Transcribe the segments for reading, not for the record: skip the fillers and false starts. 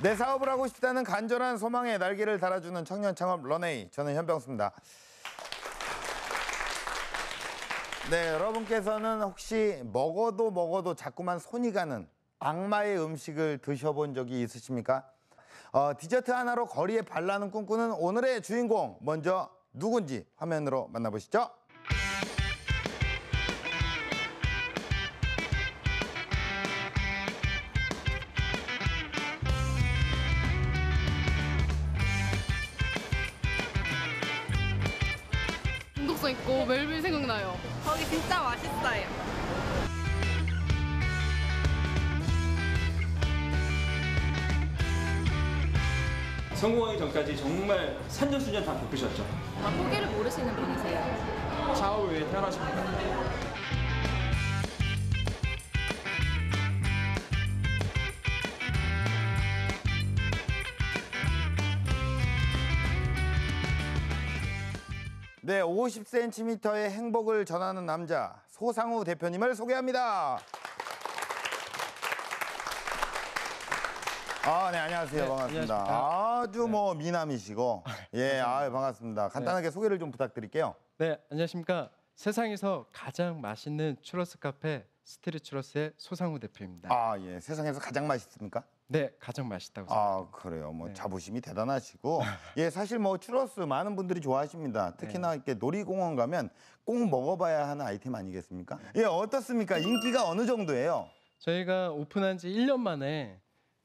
내 사업을 하고 싶다는 간절한 소망에 날개를 달아주는 청년 창업 런웨이. 저는 현병수입니다. 네, 여러분께서는 혹시 먹어도 자꾸만 손이 가는 악마의 음식을 드셔본 적이 있으십니까? 디저트 하나로 거리에 발라는 꿈꾸는 오늘의 주인공, 먼저 누군지 화면으로 만나보시죠. 중독성 있고 매일매일 생각나요. 거기 진짜 맛있어요. 성공하기 전까지 정말 산전수전 다 겪으셨죠? 포기를 모르시는 분이세요. 좌우에 태어나십니다. 네, 50cm의 행복을 전하는 남자 소상우 대표님을 소개합니다. 네, 안녕하세요. 네, 반갑습니다. 안녕하십니까. 아주 미남이시고, 예, 반갑습니다. 간단하게 소개를 좀 부탁드릴게요. 네, 안녕하십니까. 세상에서 가장 맛있는 추러스 카페 스트릿 추러스의 소상우 대표입니다. 예, 세상에서 가장 맛있습니까? 네, 가장 맛있다고 생각합니다. 그래요. 네. 자부심이 대단하시고, 예, 사실 추러스 많은 분들이 좋아하십니다. 특히나 이렇게 놀이공원 가면 꼭 먹어봐야 하는 아이템 아니겠습니까? 예, 어떻습니까? 인기가 어느 정도예요? 저희가 오픈한 지 1년 만에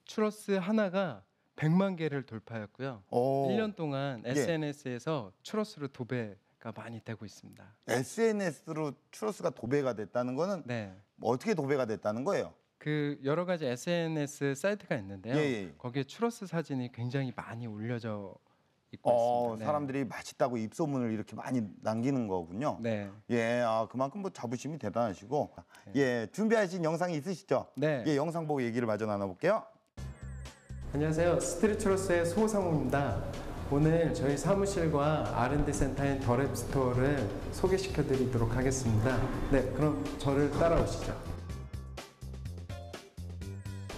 추러스 하나가 100만 개를 돌파했고요. 1년 동안 SNS에서 추러스로 도배가 많이 되고 있습니다. SNS로 추러스가 도배가 됐다는 거는 네. 어떻게 도배가 됐다는 거예요? 그 여러 가지 SNS 사이트가 있는데요. 예. 거기에 추러스 사진이 굉장히 많이 올려져 있고 있습니다. 네. 사람들이 맛있다고 입소문을 이렇게 많이 남기는 거군요. 네. 예, 그만큼 자부심이 대단하시고, 예, 준비하신 영상이 있으시죠? 네. 예, 영상 보고 얘기를 마저 나눠볼게요. 안녕하세요. 스트릿 추러스의 소상우입니다. 오늘 저희 사무실과 R&D 센터인 더랩 스토어를 소개시켜 드리도록 하겠습니다. 네, 그럼 저를 따라오시죠.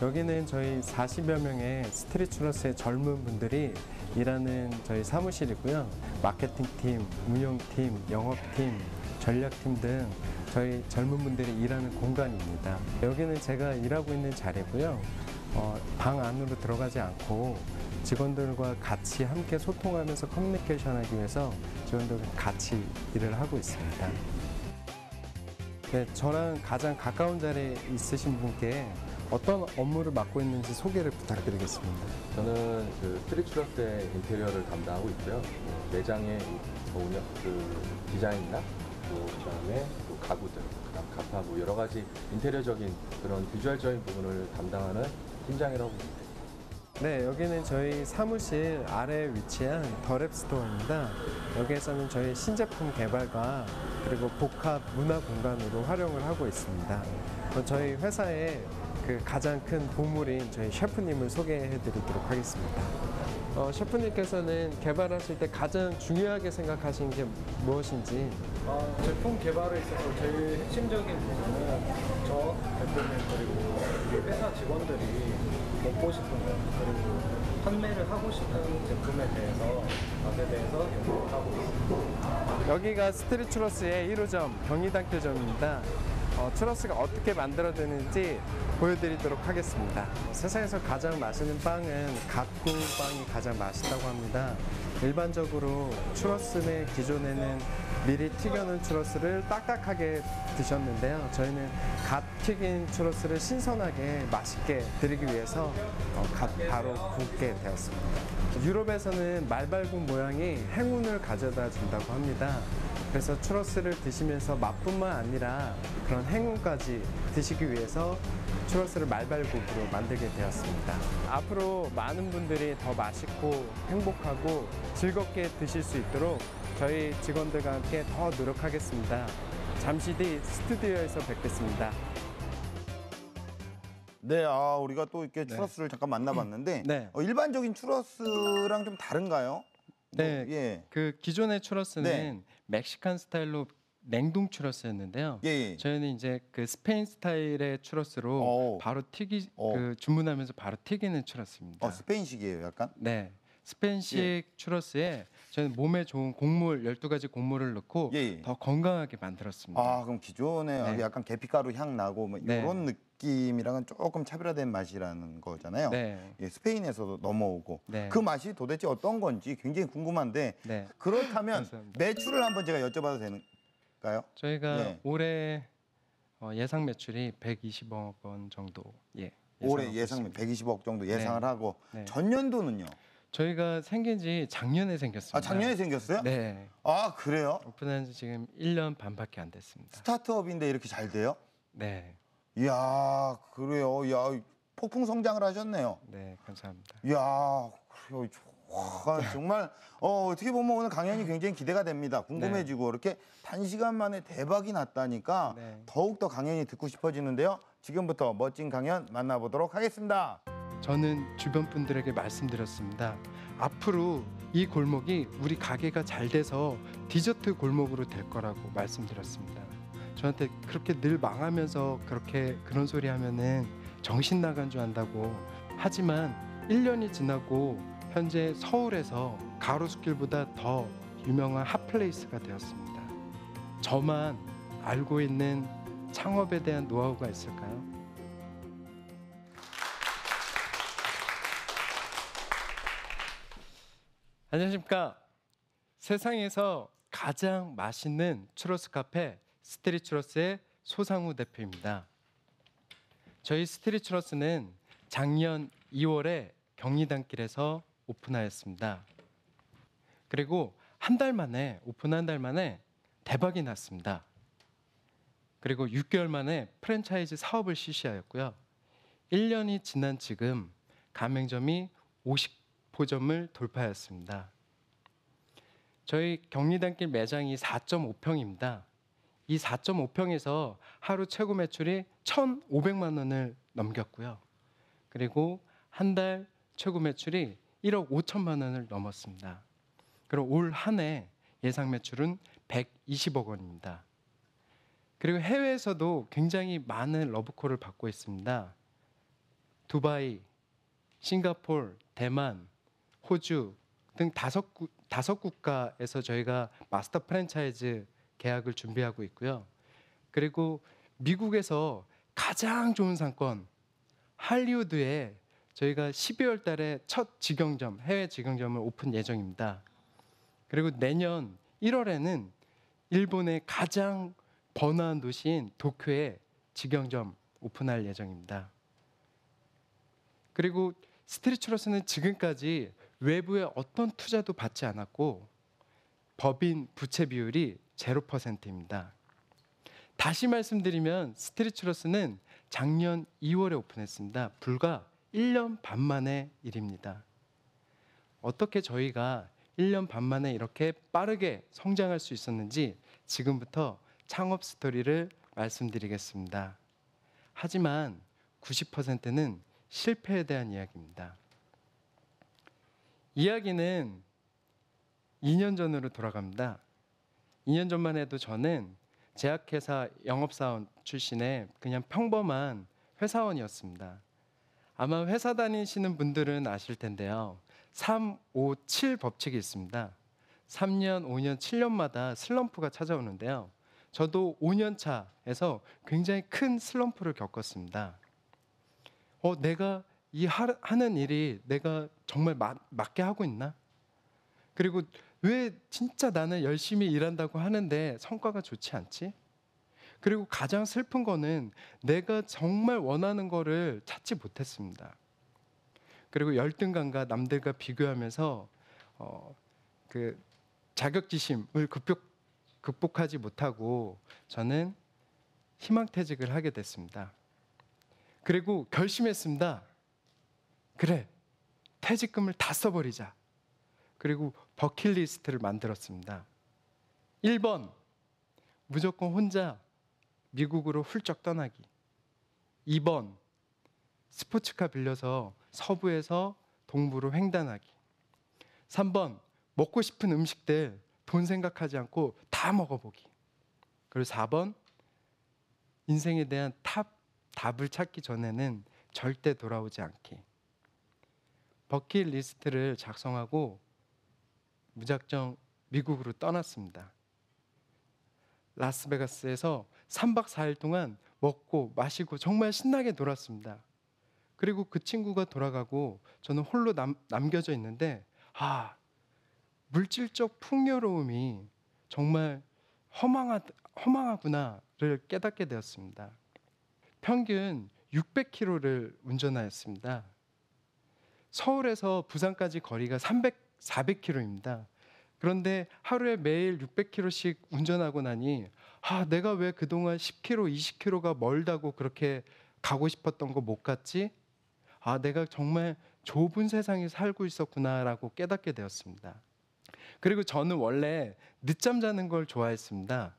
여기는 저희 40여 명의 스트릿 추러스의 젊은 분들이 일하는 저희 사무실이고요. 마케팅팀, 운영팀, 영업팀, 전략팀 등 저희 젊은 분들이 일하는 공간입니다. 여기는 제가 일하고 있는 자리고요. 방 안으로 들어가지 않고 직원들과 같이 함께 소통하면서 커뮤니케이션하기 위해서 직원들과 같이 일을 하고 있습니다. 네, 저랑 가장 가까운 자리에 있으신 분께 어떤 업무를 맡고 있는지 소개를 부탁드리겠습니다. 저는 스트릿 추러스의 인테리어를 담당하고 있고요. 매장의 운영, 디자인이나 그다음에 가구들, 그다음 가파부 여러 가지 인테리어적인 그런 비주얼적인 부분을 담당하는 팀장이라고 봅니다. 네, 여기는 저희 사무실 아래에 위치한 더랩 스토어입니다. 여기에서는 저희 신제품 개발과 그리고 복합 문화 공간으로 활용을 하고 있습니다. 저희 회사의 가장 큰 보물인 저희 셰프님을 소개해 드리도록 하겠습니다. 셰프님께서는 개발하실 때 가장 중요하게 생각하시는 게 무엇인지? 제품 개발에 있어서 제일 핵심적인 부분은 저 대표님 그리고 우리 회사 직원들이 먹고 싶은 것 그리고 판매를 하고 싶은 제품에 대해서 맛에 대해서 연구를 하고 있습니다. 여기가 스트릿 추러스의 1호점 경리단길점입니다. 추러스가 어떻게 만들어지는지 보여드리도록 하겠습니다. 세상에서 가장 맛있는 빵은 갓구 빵이 가장 맛있다고 합니다. 일반적으로 추러스는 기존에는 미리 튀겨놓은 추러스를 딱딱하게 드셨는데요. 저희는 갓 튀긴 추러스를 신선하게 맛있게 드리기 위해서 바로 굽게 되었습니다. 유럽에서는 말발굽 모양이 행운을 가져다 준다고 합니다. 그래서 추러스를 드시면서 맛뿐만 아니라 그런 행운까지 드시기 위해서 추러스를 말발굽으로 만들게 되었습니다. 앞으로 많은 분들이 더 맛있고 행복하고 즐겁게 드실 수 있도록 저희 직원들과 함께 더 노력하겠습니다. 잠시 뒤 스튜디오에서 뵙겠습니다. 네, 우리가 또 이렇게 추러스를 잠깐 만나봤는데 네. 일반적인 추러스랑 좀 다른가요? 네, 예. 그 기존의 추러스는 네. 멕시칸 스타일로 냉동 추러스였는데요. 예, 예. 저희는 이제 그 스페인 스타일의 추러스로 오. 바로 오. 그 주문하면서 바로 튀기는 추러스입니다. 스페인식이에요, 약간. 네. 스페인식 예. 추러스에 저는 몸에 좋은 곡물 12가지 곡물을 넣고 예, 예. 더 건강하게 만들었습니다. 아, 그럼 기존에 네. 약간 계피가루 향 나고 뭐 네. 이런 느낌이랑은 조금 차별화된 맛이라는 거잖아요. 네. 예, 스페인에서도 넘어오고 네. 그 맛이 도대체 어떤 건지 굉장히 궁금한데 네. 그렇다면 감사합니다. 매출을 한번 제가 여쭤봐도 되는가요? 저희가 예. 올해 예상 매출이 120억 원 정도 올해 예상하고 예상 있습니다. 120억 정도 예상을 네. 하고 네. 전년도는요? 저희가 생긴 지 작년에 생겼습니다. 아, 작년에 생겼어요? 네. 아, 그래요? 오픈한 지 지금 1년 반밖에 안 됐습니다. 스타트업인데 이렇게 잘 돼요? 네. 이야, 그래요. 야, 폭풍 성장을 하셨네요. 네, 감사합니다. 이야, 그래요. 와, 정말 어떻게 보면 오늘 강연이 굉장히 기대가 됩니다. 궁금해지고 이렇게 단시간 만에 대박이 났다니까 네. 더욱더 강연이 듣고 싶어지는데요. 지금부터 멋진 강연 만나보도록 하겠습니다. 저는 주변 분들에게 말씀드렸습니다. 앞으로 이 골목이 우리 가게가 잘 돼서 디저트 골목으로 될 거라고 말씀드렸습니다. 저한테 그렇게 늘 망하면서 그런 소리 하면은 정신 나간 줄 안다고. 하지만 1년이 지나고 현재 서울에서 가로수길보다 더 유명한 핫플레이스가 되었습니다. 저만 알고 있는 창업에 대한 노하우가 있을까요? 안녕하십니까. 세상에서 가장 맛있는 추러스 카페 스트릿 추러스의 소상우 대표입니다. 저희 스트릿 추러스는 작년 2월에 경리단길에서 오픈하였습니다. 그리고 오픈 한 달 만에 대박이 났습니다. 그리고 6개월 만에 프랜차이즈 사업을 실시하였고요. 1년이 지난 지금 가맹점이 50호점을 돌파하였습니다. 저희 경리단길 매장이 4.5평입니다. 이 4.5평에서 하루 최고 매출이 1,500만 원을 넘겼고요. 그리고 한 달 최고 매출이 1억 5천만 원을 넘었습니다. 그리고 올 한 해 예상 매출은 120억 원입니다. 그리고 해외에서도 굉장히 많은 러브콜을 받고 있습니다. 두바이, 싱가포르, 대만, 호주 등 다섯 국가에서 저희가 마스터 프랜차이즈 계약을 준비하고 있고요. 그리고 미국에서 가장 좋은 상권 할리우드에 저희가 12월 달에 첫 해외 직영점을 오픈 예정입니다. 그리고 내년 1월에는 일본의 가장 번화한 도시인 도쿄에 직영점 오픈할 예정입니다. 그리고 스트릿 추러스는 지금까지 외부의 어떤 투자도 받지 않았고 법인 부채 비율이 0%입니다. 다시 말씀드리면 스트릿 추러스는 작년 2월에 오픈했습니다. 불과 1년 반 만의 일입니다. 어떻게 저희가 1년 반 만에 이렇게 빠르게 성장할 수 있었는지 지금부터 창업 스토리를 말씀드리겠습니다. 하지만 90%는 실패에 대한 이야기입니다. 이야기는 2년 전으로 돌아갑니다. 2년 전만 해도 저는 제약회사 영업사원 출신의 그냥 평범한 회사원이었습니다. 아마 회사 다니시는 분들은 아실 텐데요. 3, 5, 7 법칙이 있습니다. 3년, 5년, 7년마다 슬럼프가 찾아오는데요. 저도 5년 차에서 굉장히 큰 슬럼프를 겪었습니다. 내가 하는 일이 내가 정말 맞게 하고 있나? 그리고 왜 진짜 나는 열심히 일한다고 하는데 성과가 좋지 않지? 그리고 가장 슬픈 거는 내가 정말 원하는 거를 찾지 못했습니다. 그리고 열등감과 남들과 비교하면서 그 자격지심을 극복하지 못하고 저는 희망퇴직을 하게 됐습니다. 그리고 결심했습니다. 그래, 퇴직금을 다 써버리자. 그리고 버킷리스트를 만들었습니다. 1번, 무조건 혼자 미국으로 훌쩍 떠나기. 2번, 스포츠카 빌려서 서부에서 동부로 횡단하기. 3번, 먹고 싶은 음식들 돈 생각하지 않고 다 먹어보기. 그리고 4번, 인생에 대한 답을 찾기 전에는 절대 돌아오지 않기. 버킷리스트를 작성하고 무작정 미국으로 떠났습니다. 라스베가스에서 3박 4일 동안 먹고 마시고 정말 신나게 놀았습니다. 그리고 그 친구가 돌아가고 저는 홀로 남겨져 있는데 물질적 풍요로움이 정말 허망하구나를 깨닫게 되었습니다. 평균 600km를 운전하였습니다. 서울에서 부산까지 거리가 400km입니다. 그런데 하루에 매일 600km씩 운전하고 나니 내가 왜 그동안 10km, 20km가 멀다고 그렇게 가고 싶었던 거 못 갔지? 내가 정말 좁은 세상에 살고 있었구나라고 깨닫게 되었습니다. 그리고 저는 원래 늦잠 자는 걸 좋아했습니다.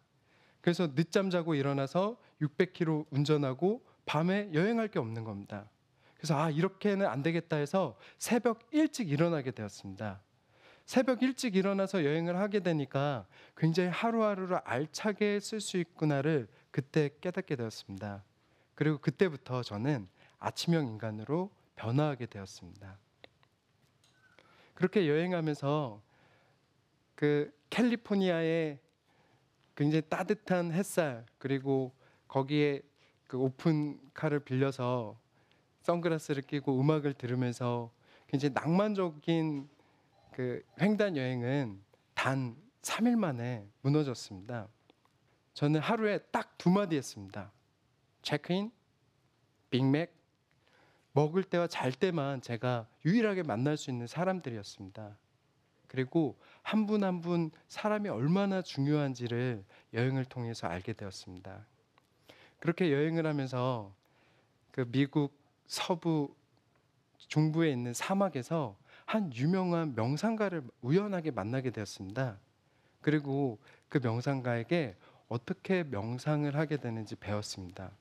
그래서 늦잠 자고 일어나서 600km 운전하고 밤에 여행할 게 없는 겁니다. 그래서 이렇게는 안 되겠다 해서 새벽 일찍 일어나게 되었습니다. 새벽 일찍 일어나서 여행을 하게 되니까 굉장히 하루하루를 알차게 쓸 수 있구나를 그때 깨닫게 되었습니다. 그리고 그때부터 저는 아침형 인간으로 변화하게 되었습니다. 그렇게 여행하면서 그 캘리포니아의 굉장히 따뜻한 햇살, 그리고 거기에 그 오픈카를 빌려서 선글라스를 끼고 음악을 들으면서 굉장히 낭만적인 그 횡단 여행은 단 3일 만에 무너졌습니다. 저는 하루에 딱 2마디 했습니다. 체크인, 빅맥. 먹을 때와 잘 때만 제가 유일하게 만날 수 있는 사람들이었습니다. 그리고 한 분 한 분 사람이 얼마나 중요한지를 여행을 통해서 알게 되었습니다. 그렇게 여행을 하면서 그 미국 서부 중부에 있는 사막에서 한 유명한 명상가를 우연하게 만나게 되었습니다. 그리고 그 명상가에게 어떻게 명상을 하게 되는지 배웠습니다.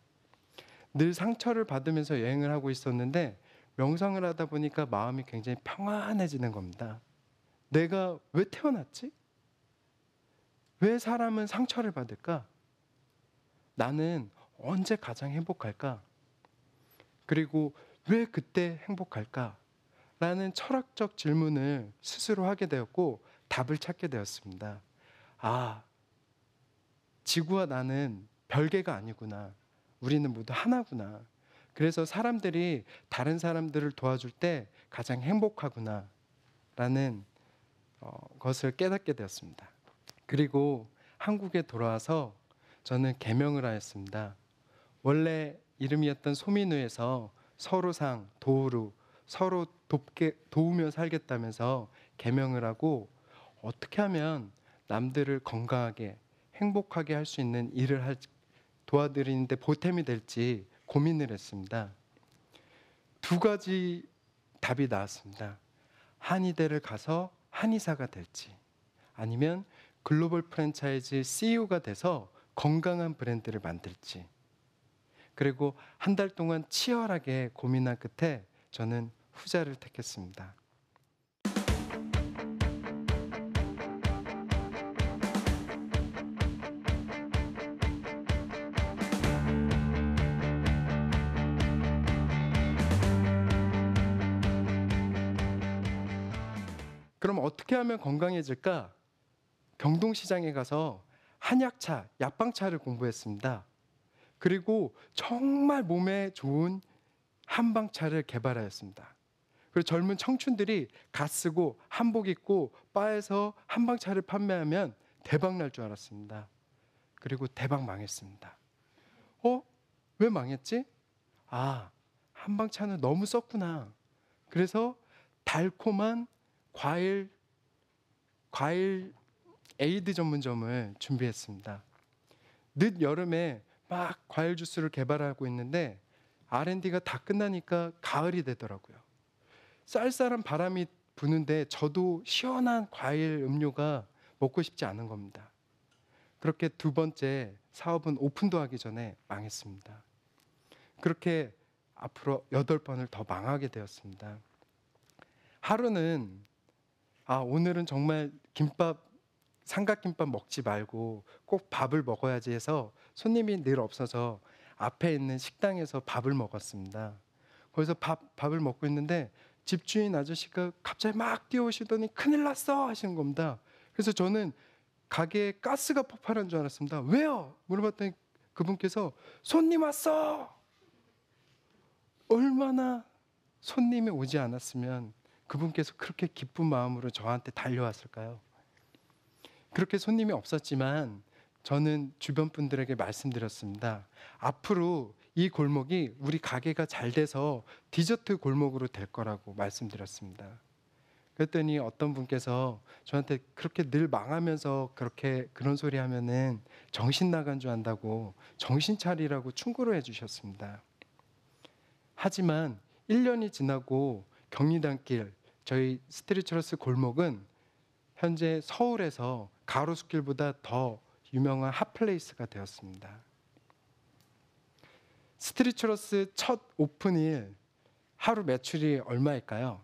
늘 상처를 받으면서 여행을 하고 있었는데 명상을 하다 보니까 마음이 굉장히 평안해지는 겁니다. 내가 왜 태어났지? 왜 사람은 상처를 받을까? 나는 언제 가장 행복할까? 그리고 왜 그때 행복할까? 라는 철학적 질문을 스스로 하게 되었고 답을 찾게 되었습니다. 지구와 나는 별개가 아니구나. 우리는 모두 하나구나. 그래서 사람들이 다른 사람들을 도와줄 때 가장 행복하구나 라는 것을 깨닫게 되었습니다. 그리고 한국에 돌아와서 저는 개명을 하였습니다. 원래 이름이었던 소민우에서 서로상, 도우루, 서로 도우며 살겠다면서 개명을 하고 어떻게 하면 남들을 건강하게 행복하게 할 수 있는 일을 도와드리는데 보탬이 될지 고민을 했습니다. 2가지 답이 나왔습니다. 한의대를 가서 한의사가 될지, 아니면 글로벌 프랜차이즈 CEO가 돼서 건강한 브랜드를 만들지. 그리고 한 달 동안 치열하게 고민한 끝에 저는 후자를 택했습니다. 그럼 어떻게 하면 건강해질까? 경동시장에 가서 한약차, 약방차를 공부했습니다. 그리고 정말 몸에 좋은 한방차를 개발하였습니다. 그리고 젊은 청춘들이 갓 쓰고 한복 입고 바에서 한방차를 판매하면 대박 날 줄 알았습니다. 그리고 대박 망했습니다. 왜 망했지? 한방차는 너무 썼구나. 그래서 달콤한 과일 에이드 전문점을 준비했습니다. 늦 여름에 막 과일 주스를 개발하고 있는데 R&D가 다 끝나니까 가을이 되더라고요. 쌀쌀한 바람이 부는데 저도 시원한 과일 음료가 먹고 싶지 않은 겁니다. 그렇게 2번째 사업은 오픈도 하기 전에 망했습니다. 그렇게 앞으로 8번을 더 망하게 되었습니다. 하루는 오늘은 정말 김밥 삼각김밥 먹지 말고 꼭 밥을 먹어야지 해서 손님이 늘 없어서 앞에 있는 식당에서 밥을 먹었습니다. 거기서 밥을 먹고 있는데 집주인 아저씨가 갑자기 막 뛰어오시더니 큰일 났어 하시는 겁니다. 그래서 저는 가게에 가스가 폭발한 줄 알았습니다. 왜요? 물어봤더니 그분께서 손님 왔어. 얼마나 손님이 오지 않았으면 그분께서 그렇게 기쁜 마음으로 저한테 달려왔을까요? 그렇게 손님이 없었지만 저는 주변 분들에게 말씀드렸습니다. 앞으로 이 골목이 우리 가게가 잘 돼서 디저트 골목으로 될 거라고 말씀드렸습니다. 그랬더니 어떤 분께서 저한테 그렇게 늘 망하면서 그런 소리 하면은 정신 나간 줄 안다고 정신 차리라고 충고를 해주셨습니다. 하지만 1년이 지나고 경리단길 저희 스트리트러스 골목은 현재 서울에서 가로수길보다 더 유명한 핫플레이스가 되었습니다. 스트리트러스 첫 오픈일 하루 매출이 얼마일까요?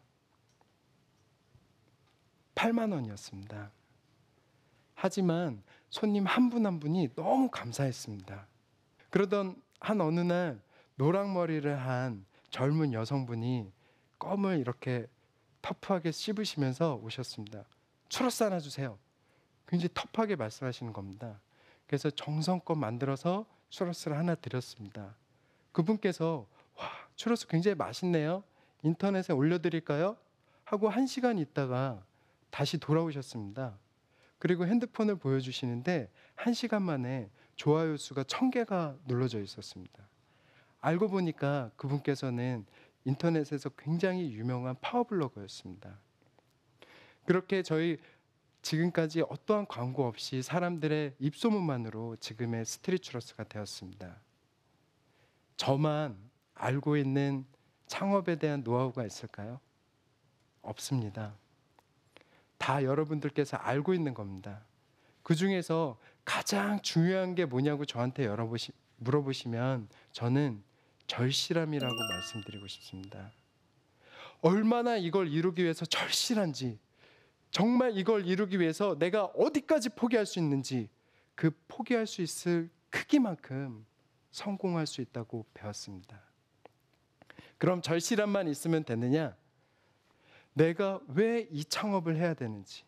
8만 원이었습니다. 하지만 손님 한 분 한 분이 너무 감사했습니다. 그러던 한 어느 날 노랑머리를 한 젊은 여성분이 껌을 이렇게 터프하게 씹으시면서 오셨습니다. 추러스 하나 주세요. 굉장히 터프하게 말씀하시는 겁니다. 그래서 정성껏 만들어서 추러스를 하나 드렸습니다. 그분께서 와, 추러스 굉장히 맛있네요. 인터넷에 올려드릴까요? 하고 1시간 있다가 다시 돌아오셨습니다. 그리고 핸드폰을 보여주시는데 1시간 만에 좋아요 수가 1000개가 눌러져 있었습니다. 알고 보니까 그분께서는 인터넷에서 굉장히 유명한 파워블로거였습니다. 그렇게 저희 지금까지 어떠한 광고 없이 사람들의 입소문만으로 지금의 스트리트러스가 되었습니다. 저만 알고 있는 창업에 대한 노하우가 있을까요? 없습니다. 다 여러분들께서 알고 있는 겁니다. 그 중에서 가장 중요한 게 뭐냐고 저한테 물어보시면 저는 절실함이라고 말씀드리고 싶습니다. 얼마나 이걸 이루기 위해서 절실한지, 정말 이걸 이루기 위해서 내가 어디까지 포기할 수 있는지, 그 포기할 수 있을 크기만큼 성공할 수 있다고 배웠습니다. 그럼 절실함만 있으면 되느냐? 내가 왜 이 창업을 해야 되는지,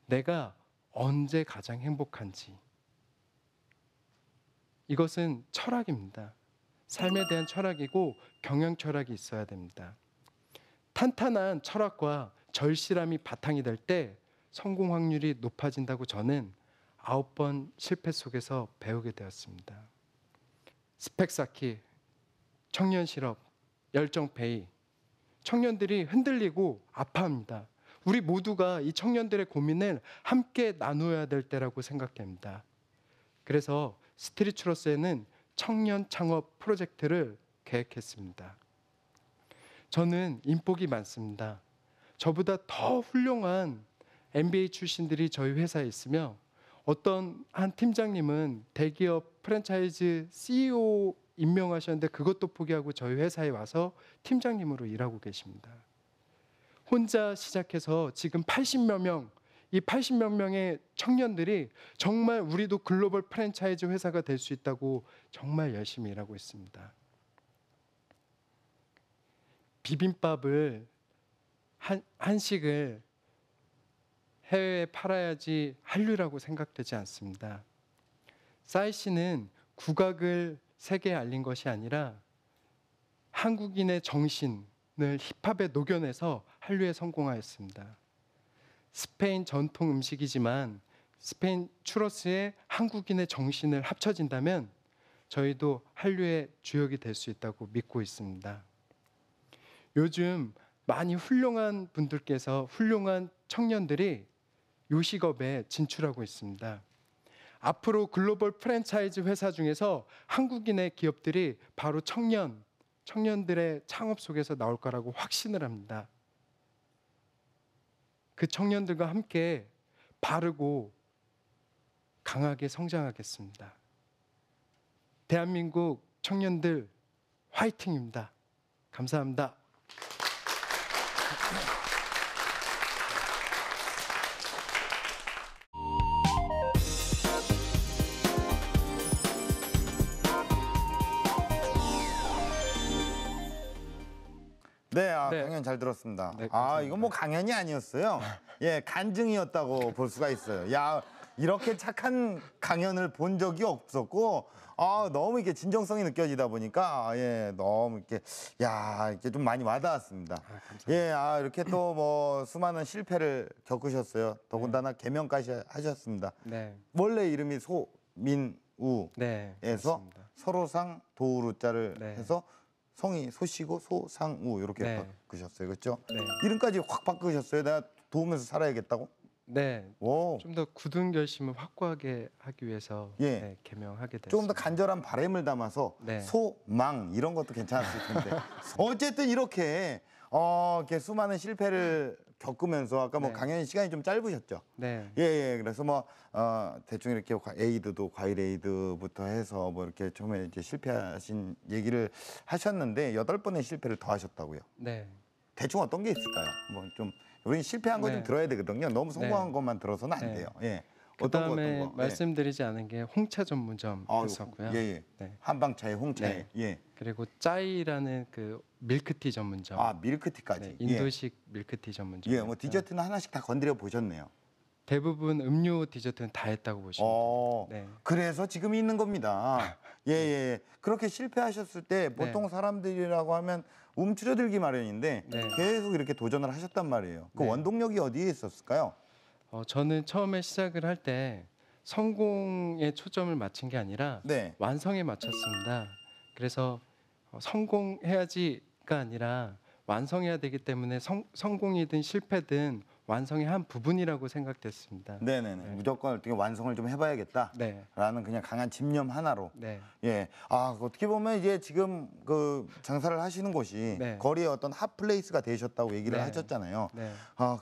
내가 언제 가장 행복한지, 이것은 철학입니다. 삶에 대한 철학이고 경영 철학이 있어야 됩니다. 탄탄한 철학과 절실함이 바탕이 될 때 성공 확률이 높아진다고 저는 9번 실패 속에서 배우게 되었습니다. 스펙 쌓기, 청년 실업, 열정 페이, 청년들이 흔들리고 아파합니다. 우리 모두가 이 청년들의 고민을 함께 나누어야 될 때라고 생각됩니다. 그래서 스트리트러스에는 청년 창업 프로젝트를 계획했습니다. 저는 인복이 많습니다. 저보다 더 훌륭한 MBA 출신들이 저희 회사에 있으며 어떤 한 팀장님은 대기업 프랜차이즈 CEO 임명하셨는데 그것도 포기하고 저희 회사에 와서 팀장님으로 일하고 계십니다. 혼자 시작해서 지금 80여 명, 이 80여 명의 청년들이 정말 우리도 글로벌 프랜차이즈 회사가 될 수 있다고 정말 열심히 일하고 있습니다. 비빔밥을 한식을 해외에 팔아야지 한류라고 생각되지 않습니다. 싸이 씨는 국악을 세계에 알린 것이 아니라 한국인의 정신을 힙합에 녹여내서 한류에 성공하였습니다. 스페인 전통 음식이지만 스페인 추러스에 한국인의 정신을 합쳐진다면 저희도 한류의 주역이 될 수 있다고 믿고 있습니다. 요즘 많이 훌륭한 분들께서 훌륭한 청년들이 요식업에 진출하고 있습니다. 앞으로 글로벌 프랜차이즈 회사 중에서 한국인의 기업들이 바로 청년들의 창업 속에서 나올 거라고 확신을 합니다. 그 청년들과 함께 바르고 강하게 성장하겠습니다. 대한민국 청년들 화이팅입니다. 감사합니다. 네, 네. 강연 잘 들었습니다. 네, 아, 감사합니다. 이건 뭐 강연이 아니었어요. 예, 간증이었다고 볼 수가 있어요. 야, 이렇게 착한 강연을 본 적이 없었고, 너무 이렇게 진정성이 느껴지다 보니까, 예, 너무 이렇게, 야, 이렇게 좀 많이 와닿았습니다. 예, 이렇게 또 뭐 수많은 실패를 겪으셨어요. 더군다나 개명까지 하셨습니다. 네. 원래 이름이 소민우에서 네. 그렇습니다. 서로상 도우루자를 네. 해서 성이 소시고 소상우 이렇게 네. 바꾸셨어요. 그렇죠? 네. 이름까지 확 바꾸셨어요. 내가 도우면서 살아야겠다고? 네. 오. 좀 더 굳은 결심을 확고하게 하기 위해서 예. 네, 개명하게 됐습니다. 조금 더 간절한 바람을 담아서 네. 소망 이런 것도 괜찮았을 텐데. 어쨌든 이렇게 이렇게 수많은 실패를 겪으면서 아까 뭐 네. 강연 시간이 좀 짧으셨죠? 네. 예. 그래서 뭐 대충 이렇게 에이드도 과일 에이드부터 해서 뭐 이렇게 처음에 이제 실패하신 얘기를 하셨는데 8번의 실패를 더 하셨다고요. 네. 대충 어떤 게 있을까요? 뭐 좀 우리 실패한 거 좀 네. 들어야 되거든요. 너무 성공한 네. 것만 들어서는 안 네. 돼요. 예. 그다음에 어떤 거? 말씀드리지 않은 게 홍차 전문점 했었고요. 예. 네. 한방차에 홍차에. 네. 예. 그리고 짜이라는 그 밀크티 전문점. 밀크티까지. 네, 인도식 밀크티 전문점. 예. 뭐 디저트는 하나씩 다 건드려 보셨네요. 대부분 음료 디저트는 다 했다고 보시면 어. 돼요. 네. 그래서 지금 있는 겁니다. 예. 그렇게 실패하셨을 때 보통 네. 사람들이라고 하면 움츠러들기 마련인데 네. 계속 이렇게 도전을 하셨단 말이에요. 그 네. 원동력이 어디에 있었을까요? 저는 처음에 시작을 할 때 성공에 초점을 맞춘 게 아니라 네. 완성에 맞췄습니다. 그래서 성공해야지가 아니라 완성해야 되기 때문에 성공이든 실패든 완성의 한 부분이라고 생각됐습니다. 네네네. 무조건 어떻게 완성을 좀 해봐야겠다. 네. 라는 그냥 강한 집념 하나로. 네. 예. 어떻게 보면 이제 지금 그 장사를 하시는 곳이 네. 거리의 어떤 핫플레이스가 되셨다고 얘기를 네. 하셨잖아요. 네.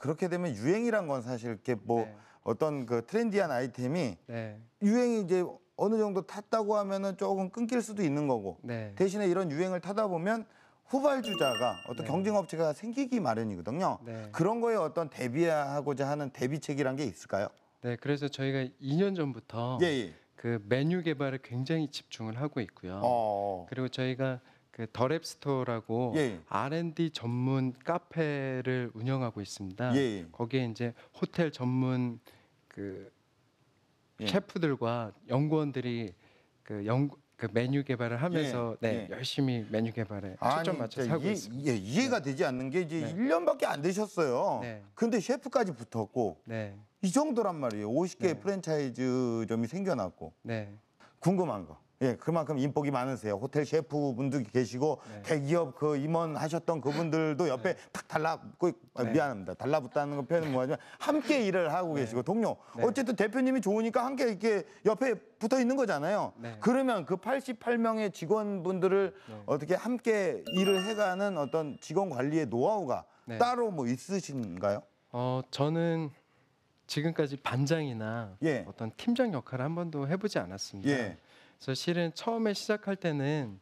그렇게 되면 유행이란 건 사실 이렇게 뭐 네. 어떤 그 트렌디한 아이템이 네. 유행이 이제 어느 정도 탔다고 하면은 조금 끊길 수도 있는 거고 네. 대신에 이런 유행을 타다 보면 후발주자가 어떤 네. 경쟁업체가 생기기 마련이거든요. 네. 그런 거에 어떤 대비하고자 하는 대비책이란 게 있을까요? 네. 그래서 저희가 2년 전부터 예. 그 메뉴 개발에 굉장히 집중을 하고 있고요. 그리고 그리고 저희가 그 더랩스토어라고 예. R&D 전문 카페를 운영하고 있습니다. 예. 거기에 이제 호텔 전문 그 예. 셰프들과 연구원들이 그 메뉴 개발을 하면서 예. 네, 예. 열심히 메뉴 개발에 초점 맞춰서 하고 있습니다. 이해가 되지 않는 게 이제 네. 1년밖에 안 되셨어요. 네. 근데 셰프까지 붙었고 네, 이 정도란 말이에요. 50개 네. 프랜차이즈점이 생겨났고 네, 궁금한 거. 예, 그만큼 인복이 많으세요. 호텔 셰프분도 계시고 네. 대기업 그 임원 하셨던 그분들도 옆에 탁 달라붙고 네. 미안합니다. 달라붙다는 거 표현은 뭐냐면 함께 일을 하고 계시고 동료. 네. 어쨌든 대표님이 좋으니까 함께 이렇게 옆에 붙어 있는 거잖아요. 네. 그러면 그 88명의 직원분들을 네. 어떻게 함께 일을 해가는 어떤 직원 관리의 노하우가 네. 따로 뭐 있으신가요? 저는 지금까지 반장이나 예. 어떤 팀장 역할을 한 번도 해보지 않았습니다. 예. 그래서 실은 처음에 시작할 때는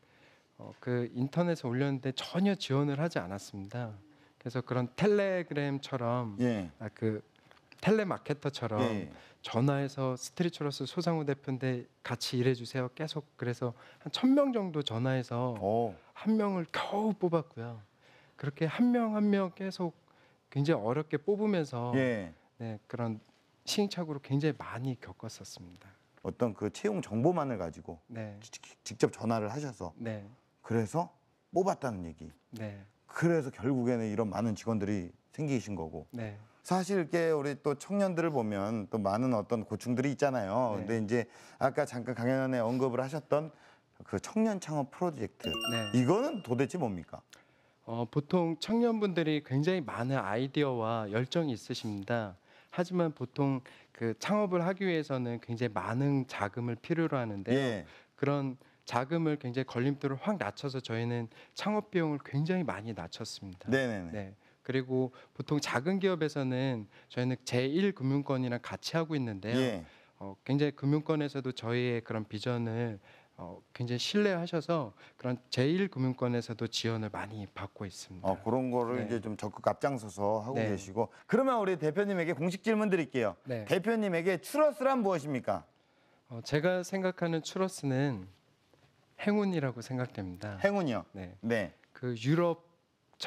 그 인터넷에 올렸는데 전혀 지원을 하지 않았습니다. 그래서 그런 텔레그램처럼 예. 그 텔레마케터처럼 예. 전화해서 스트리트로스 소상우 대표인데 같이 일해주세요. 계속 그래서 한 1,000명 정도 전화해서 오. 한 명을 겨우 뽑았고요. 그렇게 한 명 한 명 계속 굉장히 어렵게 뽑으면서 예. 네, 그런 시행착오를 굉장히 많이 겪었었습니다. 어떤 그 채용 정보만을 가지고 네, 직접 전화를 하셔서 네, 그래서 뽑았다는 얘기. 네, 그래서 결국에는 이런 많은 직원들이 생기신 거고. 네, 사실 이렇게 우리 또 청년들을 보면 또 많은 어떤 고충들이 있잖아요. 네. 근데 이제 아까 잠깐 강연에 언급을 하셨던 그 청년 창업 프로젝트. 네. 이거는 도대체 뭡니까? 보통 청년분들이 굉장히 많은 아이디어와 열정이 있으십니다. 하지만 보통 그 창업을 하기 위해서는 굉장히 많은 자금을 필요로 하는데요. 예. 그런 자금을 굉장히 걸림돌을 확 낮춰서 저희는 창업 비용을 굉장히 많이 낮췄습니다. 네네네. 네. 그리고 보통 작은 기업에서는 저희는 제1금융권이랑 같이 하고 있는데요. 예. 굉장히 금융권에서도 저희의 그런 비전을 굉장히 신뢰하셔서 그런 제1금융권에서도 지원을 많이 받고 있습니다. 그런 거를 네. 이제 좀 적극 앞장서서 하고 네. 계시고. 그러면 우리 대표님에게 공식 질문 드릴게요. 네. 대표님에게 추러스란 무엇입니까? 제가 생각하는 추러스는 행운이라고 생각됩니다. 행운이요. 네. 네. 그 유럽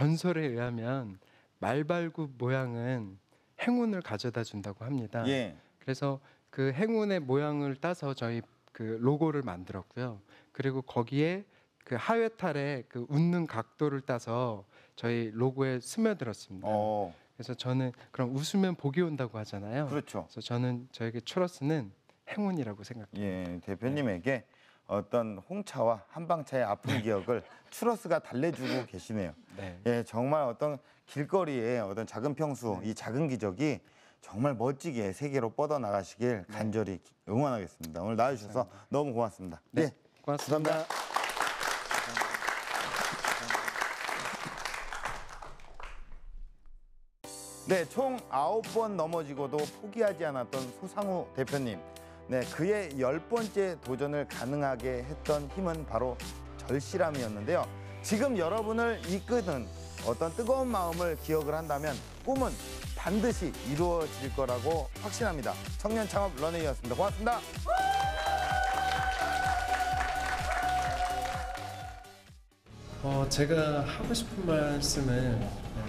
전설에 의하면 말발굽 모양은 행운을 가져다 준다고 합니다. 예. 그래서 그 행운의 모양을 따서 저희 그 로고를 만들었고요. 그리고 거기에 그 하회탈의 그 웃는 각도를 따서 저희 로고에 스며들었습니다. 그래서 저는 그럼 웃으면 복이 온다고 하잖아요. 그렇죠. 그래서 저는 저에게 추러스는 행운이라고 생각해요. 예, 대표님에게 어떤 홍차와 한방차의 아픈 기억을 추러스가 달래주고 계시네요. 네. 예, 정말 어떤 길거리에 어떤 작은 평수, 이 작은 기적이 정말 멋지게 세계로 뻗어나가시길 간절히 응원하겠습니다. 오늘 나와주셔서 너무 고맙습니다. 네, 예, 고맙습니다. 감사합니다. 네, 총 9번 넘어지고도 포기하지 않았던 소상우 대표님. 네, 그의 10번째 도전을 가능하게 했던 힘은 바로 절실함이었는데요. 지금 여러분을 이끄는 어떤 뜨거운 마음을 기억을 한다면 꿈은 반드시 이루어질 거라고 확신합니다. 청년 창업 런웨이였습니다. 고맙습니다. 제가 하고 싶은 말씀을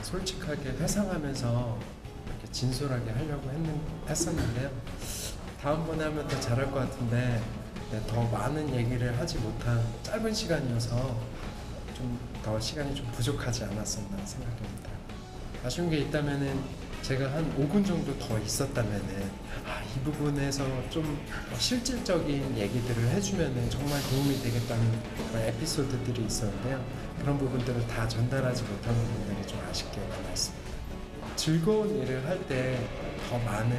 솔직하게 회상하면서 이렇게 진솔하게 하려고 했었는데요. 다음번에 하면 더 잘할 것 같은데 더 많은 얘기를 하지 못한 짧은 시간이어서 좀 더 시간이 좀 부족하지 않았었나 생각합니다. 아쉬운 게 있다면은 제가 한 5분 정도 더 있었다면은 이 부분에서 좀 실질적인 얘기들을 해주면은 정말 도움이 되겠다는 그런 에피소드들이 있었는데요. 그런 부분들을 다 전달하지 못한 부분들이 좀 아쉽게 남아있습니다. 즐거운 일을 할 때 더 많은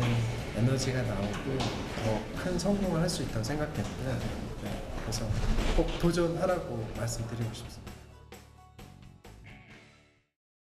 에너지가 나오고 더 큰 성공을 할 수 있다고 생각했고요. 그래서 꼭 도전하라고 말씀드리고 싶습니다.